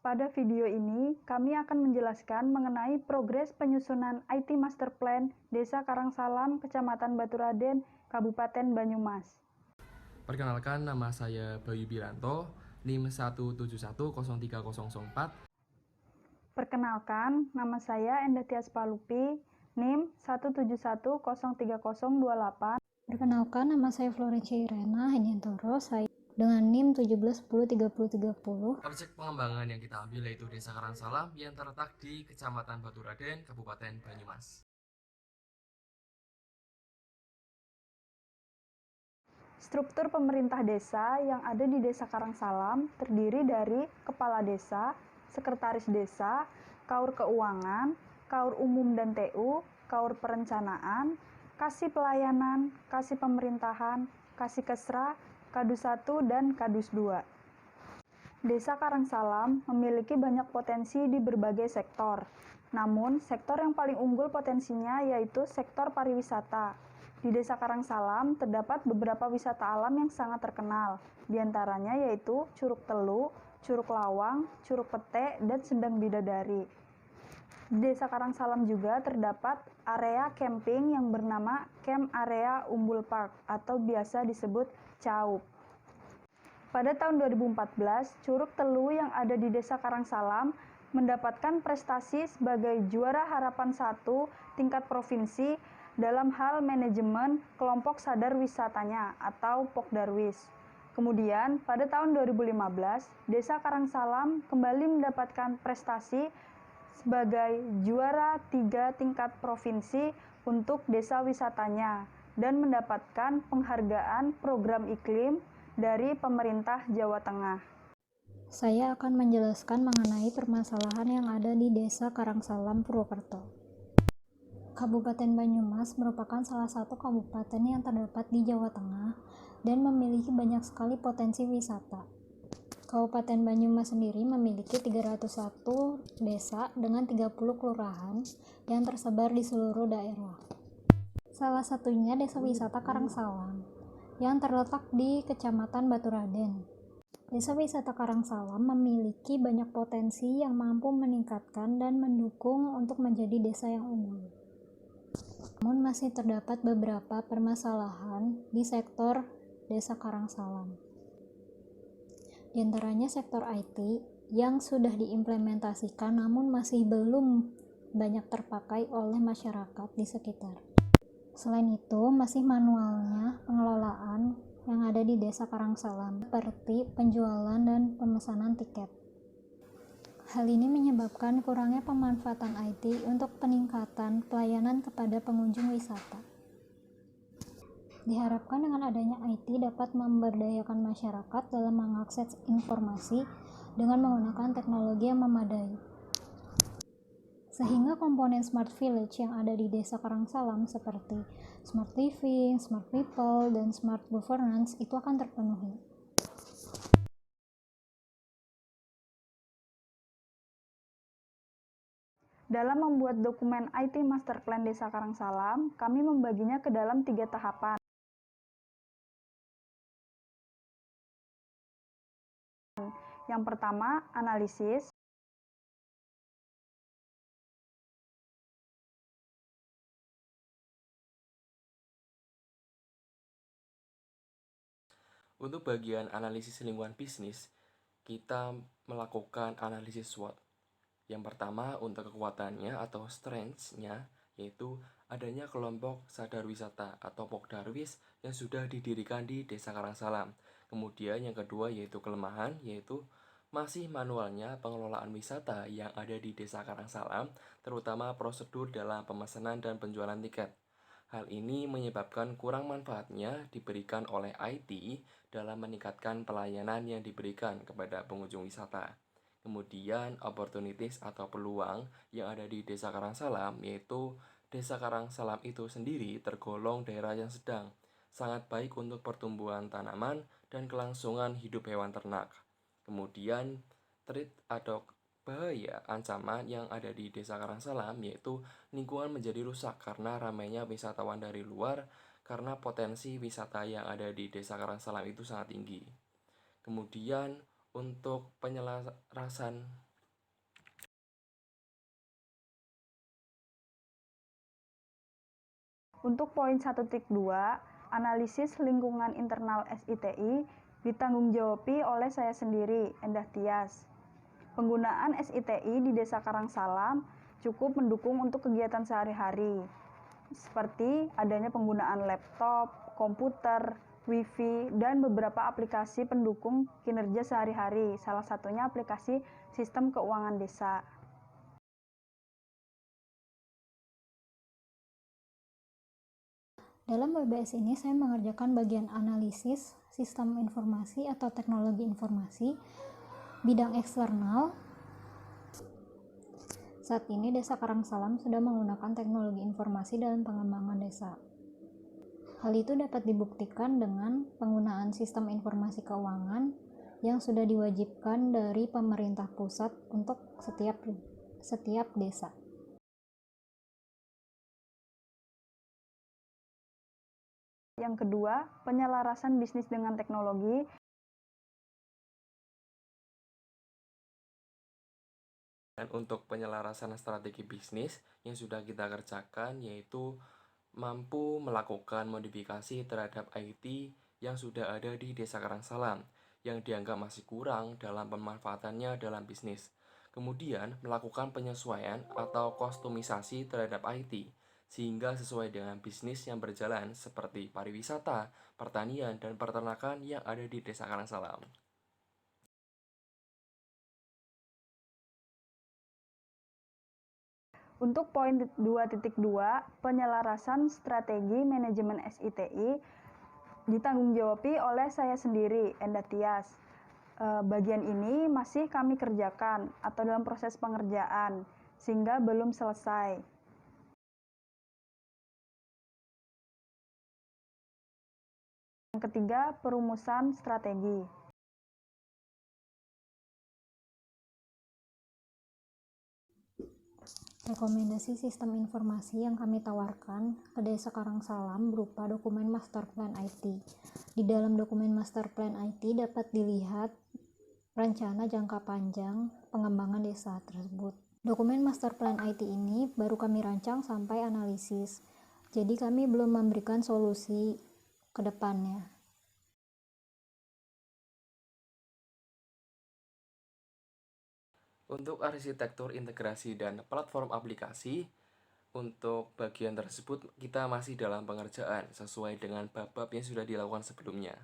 Pada video ini, kami akan menjelaskan mengenai progres penyusunan IT Master Plan Desa Karangsalam, Kecamatan Baturaden, Kabupaten Banyumas. Perkenalkan, nama saya Bayu Biranto, NIM 1710304. Perkenalkan, nama saya Endatias Palupi, NIM 1710308. Perkenalkan, nama saya Florencia Irena Hanyantoro, saya dengan NIM 17103030. Proyek pengembangan yang kita ambil yaitu Desa Karangsalam yang terletak di Kecamatan Baturaden, Kabupaten Banyumas. Struktur pemerintah desa yang ada di Desa Karangsalam terdiri dari Kepala Desa, Sekretaris Desa, Kaur Keuangan, Kaur Umum dan TU, Kaur Perencanaan, Kasih Pelayanan, Kasih Pemerintahan, Kasih Kesra, Kadus 1 dan Kadus 2. Desa Karangsalam memiliki banyak potensi di berbagai sektor. Namun, sektor yang paling unggul potensinya yaitu sektor pariwisata. Di Desa Karangsalam terdapat beberapa wisata alam yang sangat terkenal, di antaranya yaitu Curug Telu, Curug Lawang, Curug Pete, dan Sendang Bidadari. Di Desa Karangsalam juga terdapat area camping yang bernama Camp Area Umbul Park atau biasa disebut CAUP. Pada tahun 2014, Curug Telu yang ada di Desa Karangsalam mendapatkan prestasi sebagai juara harapan 1 tingkat provinsi dalam hal manajemen kelompok sadar wisatanya atau Pokdarwis. Kemudian, pada tahun 2015, Desa Karangsalam kembali mendapatkan prestasi sebagai juara 3 tingkat provinsi untuk desa wisatanya dan mendapatkan penghargaan program iklim dari pemerintah Jawa Tengah. Saya akan menjelaskan mengenai permasalahan yang ada di Desa Karangsalam, Purwokerto. Kabupaten Banyumas merupakan salah satu kabupaten yang terdapat di Jawa Tengah dan memiliki banyak sekali potensi wisata. Kabupaten Banyumas sendiri memiliki 301 desa dengan 30 kelurahan yang tersebar di seluruh daerah. Salah satunya Desa Wisata Karangsalam yang terletak di Kecamatan Baturaden. Desa Wisata Karangsalam memiliki banyak potensi yang mampu meningkatkan dan mendukung untuk menjadi desa yang unggul. Namun masih terdapat beberapa permasalahan di sektor Desa Karangsalam. Di antaranya sektor IT yang sudah diimplementasikan namun masih belum banyak terpakai oleh masyarakat di sekitar. Selain itu, masih manualnya pengelolaan yang ada di Desa Karangsalam, seperti penjualan dan pemesanan tiket. Hal ini menyebabkan kurangnya pemanfaatan IT untuk peningkatan pelayanan kepada pengunjung wisata. Diharapkan dengan adanya IT dapat memberdayakan masyarakat dalam mengakses informasi dengan menggunakan teknologi yang memadai. Sehingga komponen Smart Village yang ada di Desa Karangsalam seperti Smart Living, Smart People, dan Smart Governance itu akan terpenuhi. Dalam membuat dokumen IT Master Plan Desa Karangsalam, kami membaginya ke dalam 3 tahapan. Yang pertama, analisis. Untuk bagian analisis lingkungan bisnis, kita melakukan analisis SWOT. Yang pertama, untuk kekuatannya atau strengths-nya, yaitu adanya kelompok sadar wisata atau Pokdarwis yang sudah didirikan di Desa Karangsalam. Kemudian yang kedua yaitu kelemahan, yaitu masih manualnya pengelolaan wisata yang ada di Desa Karangsalam, terutama prosedur dalam pemesanan dan penjualan tiket. Hal ini menyebabkan kurang manfaatnya diberikan oleh IT dalam meningkatkan pelayanan yang diberikan kepada pengunjung wisata. Kemudian opportunities atau peluang yang ada di Desa Karangsalam, yaitu Desa Karangsalam itu sendiri tergolong daerah yang sedang, sangat baik untuk pertumbuhan tanaman dan kelangsungan hidup hewan ternak. Kemudian threat atau bahaya ancaman yang ada di Desa Karangsalam yaitu lingkungan menjadi rusak karena ramainya wisatawan dari luar karena potensi wisata yang ada di Desa Karangsalam itu sangat tinggi. Kemudian untuk penyelarasan Untuk poin 1.2, analisis lingkungan internal SITI ditanggung-jawabi oleh saya sendiri, Endah Tias. Penggunaan SITI di Desa Karangsalam cukup mendukung untuk kegiatan sehari-hari, seperti adanya penggunaan laptop, komputer, wifi, dan beberapa aplikasi pendukung kinerja sehari-hari, salah satunya aplikasi sistem keuangan desa. Dalam WBS ini saya mengerjakan bagian analisis sistem informasi atau teknologi informasi bidang eksternal. Saat ini Desa Karangsalam sudah menggunakan teknologi informasi dalam pengembangan desa. Hal itu dapat dibuktikan dengan penggunaan sistem informasi keuangan yang sudah diwajibkan dari pemerintah pusat untuk setiap desa. Yang kedua, penyelarasan bisnis dengan teknologi. Dan untuk penyelarasan strategi bisnis yang sudah kita kerjakan yaitu mampu melakukan modifikasi terhadap IT yang sudah ada di Desa Karangsalam yang dianggap masih kurang dalam pemanfaatannya dalam bisnis. Kemudian melakukan penyesuaian atau kostumisasi terhadap IT sehingga sesuai dengan bisnis yang berjalan seperti pariwisata, pertanian, dan peternakan yang ada di Desa Karangsalam. Untuk poin 2.2, penyelarasan strategi manajemen SITI ditanggung-jawabi oleh saya sendiri, Endah Tias. Bagian ini masih kami kerjakan atau dalam proses pengerjaan, sehingga belum selesai. Yang ketiga, perumusan strategi. Rekomendasi sistem informasi yang kami tawarkan ke Desa Karangsalam berupa dokumen Master Plan IT. Di dalam dokumen Master Plan IT dapat dilihat rencana jangka panjang pengembangan desa tersebut. Dokumen Master Plan IT ini baru kami rancang sampai analisis, jadi kami belum memberikan solusi ke depannya. Untuk arsitektur integrasi dan platform aplikasi, untuk bagian tersebut kita masih dalam pengerjaan sesuai dengan bab-bab yang sudah dilakukan sebelumnya.